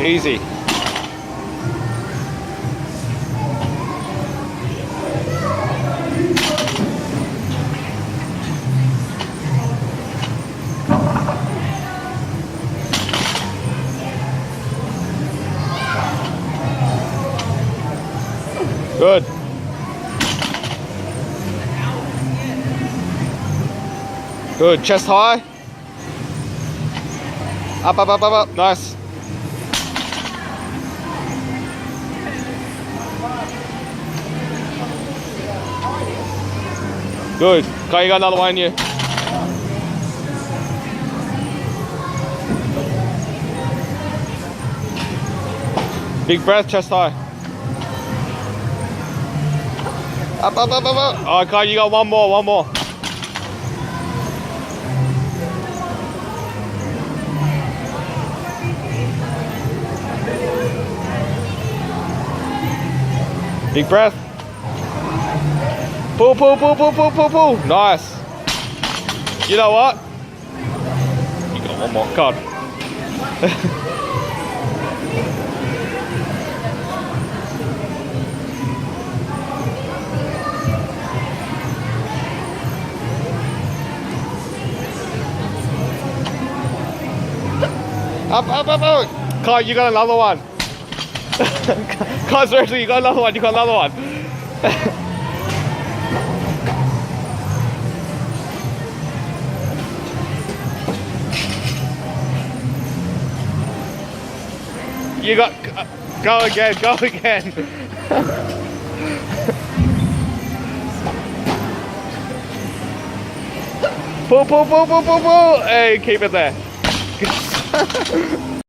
Easy. Good. Good. Chest high. Up, up, up, up, up. Nice. Good. Kai, you got another one in you. Big breath, chest high. Up, up, up, up, up. Okay, you got one more, one more. Big breath. Pull, pull, pull, pull, pull, pull, pull. Nice. You know what? You got one more. God. Up, up, up, up. Kai, you got another one. Kai, seriously, you got another one. You got another one. You got. Go again, go again. Pull, pull, pull, pull, pull, pull. Hey, keep it there.